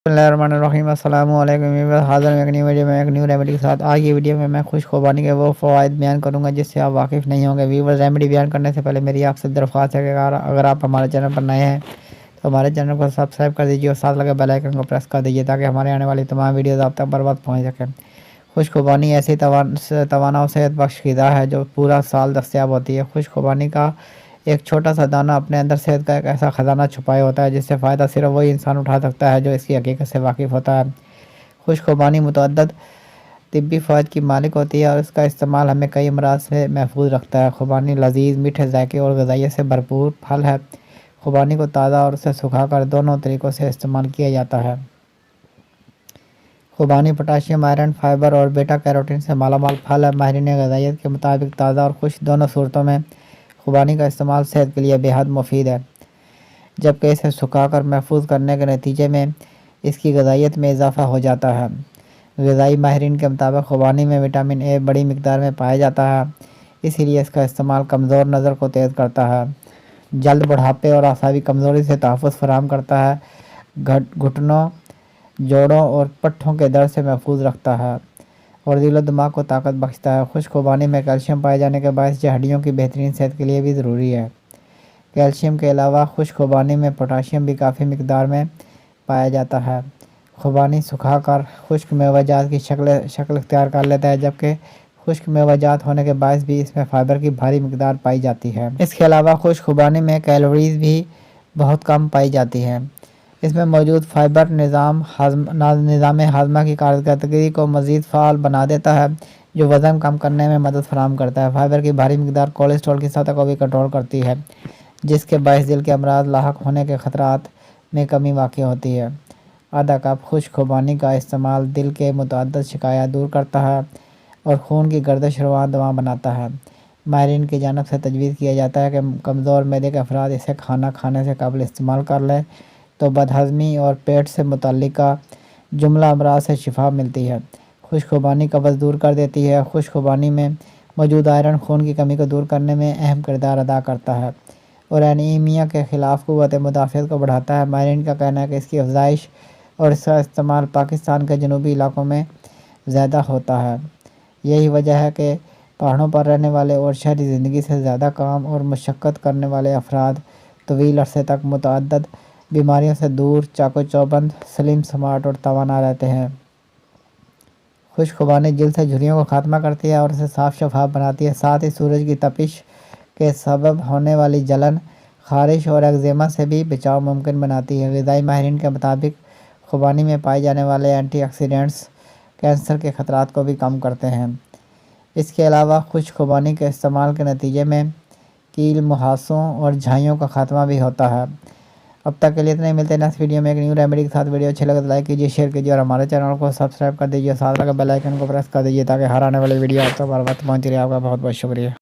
बिस्मिल्लाहिर्रहमानिर्रहीम अस्सलामु अलैकुम व्यूअर्स। हाज़िर मैं एक न्यू वीडियो में एक न्यू रेमेडी के साथ। आज की वीडियो में मैं खुश खुबानी के वो फ़वाइद बयान करूंगा जिससे आप वाकिफ़ नहीं होंगे। व्यूअर्स, रेमेडी बयान करने से पहले मेरी आपसे दरख्वास्त है कि अगर आप हमारे चैनल पर नए हैं तो हमारे चैनल को सब्सक्राइब कर दीजिए और साथ लगे बेल आइकन को प्रेस कर दीजिए ताकि हमारे आने वाली तमाम वीडियोज़ आप तक बर वक्त पहुँच सकें। खुश खुबानी ऐसी तवाना और सेहत बख्श ग़िज़ा है जो पूरा साल दस्तयाब होती है। खुश खुबानी का एक छोटा सा दाना अपने अंदर सेहत का एक ऐसा ख़जाना छुपाए होता है जिससे फ़ायदा सिर्फ वही इंसान उठा सकता है जो इसकी हकीकत से वाकिफ़ होता है। खुश खुबानी मुतअद्दिद तिब्बी फ़वाइद की मालिक होती है और इसका इस्तेमाल हमें कई अमराज से महफूज रखता है। खुबानी लजीज, मीठे जायके और ग़िज़ाइयत से भरपूर फल है। खुबानी को ताज़ा और उसे सुखाकर दोनों तरीक़ों से इस्तेमाल किया जाता है। खुबानी पोटाशियम, आयरन, फाइबर और बीटा कैरोटीन से मालामाल फल है। माहिरीन ग़िज़ाइयत के मुताबिक ताज़ा और खुश्क दोनों सूरतों में खुबानी का इस्तेमाल सेहत के लिए बेहद मुफीद है, जबकि इसे सुखाकर महफूज करने के नतीजे में इसकी ग़िज़ाइयत में इजाफ़ा हो जाता है। ग़िज़ाई माहिरीन के मुताबिक खुबानी में विटामिन ए बड़ी मिकदार में पाया जाता है, इसीलिए इसका इस्तेमाल कमज़ोर नज़र को तेज़ करता है, जल्द बुढ़ापे और आसाबी कमज़ोरी से तहफ़्फ़ुज़ फराहम करता है, घुटनों, जोड़ों और पट्ठों के दर्द से महफूज रखता है और दिल व दिमाग को ताकत बख्शता है। खुश खुबानी में कैल्शियम पाए जाने के बायस जो हड्डियों की बेहतरीन सेहत के लिए भी ज़रूरी है। कैल्शियम के अलावा खुश खुबानी में पोटाशियम भी काफ़ी मिकदार में पाया जाता है। खुबानी सुखाकर खुश्क मेवाजात की शक्ल इख्तियार कर लेता है, जबकि खुश्क मेवाजात होने के बायस भी इसमें फ़ाइबर की भारी मिकदार पाई जाती है। इसके अलावा खुश खुबानी में कैलोरीज़ भी बहुत कम पाई जाती हैं। इसमें मौजूद फ़ाइबर निज़ाम हाज़मा की कारकर्दगी को मज़ीद फ़ाल बना देता है, जो वज़न कम करने में मदद फराहम करता है। फ़ाइबर की भारी मिकदार कोलेस्ट्रॉल की सतह को भी कंट्रोल करती है, जिसके बायस दिल के अमराज लाहक होने के ख़तरात में कमी वाक़ई होती है। आधा कप खुश खुबानी का इस्तेमाल दिल के मुतअद्दिद शिकायत दूर करता है और खून की गर्दिश रवां बनाता है। माहिरीन की जानिब से तजवीज़ किया जाता है कि कमज़ोर मैदे के अफराद इसे खाना खाने से कबल इस्तेमाल कर लें तो बदहज़मी और पेट से मुतल्लिका जुमला अमराज से शिफा मिलती है। खुश खुबानी कब्ज़ दूर कर देती है। खुश खुबानी में मौजूद आयरन खून की कमी को दूर करने में अहम किरदार अदा करता है और एनीमिया के ख़िलाफ़ क़ुव्वत मुदाफ़अत को बढ़ाता है। माहिरीन का कहना है कि इसकी अफ़ज़ाइश और इसका इस्तेमाल पाकिस्तान के जनूबी इलाकों में ज़्यादा होता है। यही वजह है कि पहाड़ों पर रहने वाले और शहरी ज़िंदगी से ज़्यादा काम और मशक्क़त करने वाले अफराद तवील अरसे तक मुतअद्दिद बीमारियों से दूर, चाको चौबंद, स्लिम, स्मार्ट और तवाना रहते हैं। खुश खुबानी जिल्द से झुर्रियों को ख़ात्मा करती है और इसे साफ़ शफ़ाफ बनाती है। साथ ही सूरज की तपिश के सबब होने वाली जलन, ख़ारिश और एक्ज़ेमा से भी बचाव मुमकिन बनाती है। ग़िज़ाई माहिरीन के मुताबिक खुबानी में पाए जाने वाले एंटीऑक्सीडेंट्स कैंसर के ख़तरात को भी कम करते हैं। इसके अलावा खुश खुबानी के इस्तेमाल के नतीजे में कील, मुहासों और झाइयों का ख़ात्मा भी होता है। अब तक के लिए इतने ही, मिलते हैं नेक्स्ट वीडियो में एक न्यू रेमेडी के साथ। वीडियो अच्छी लगे तो लाइक कीजिए, शेयर कीजिए और हमारे चैनल को सब्सक्राइब कर दीजिए, साथ लगे बेल आइकन को प्रेस कर दीजिए ताकि हर आने वाली वीडियो आप तक बर वक्त पहुँच रही है। आपका बहुत बहुत शुक्रिया।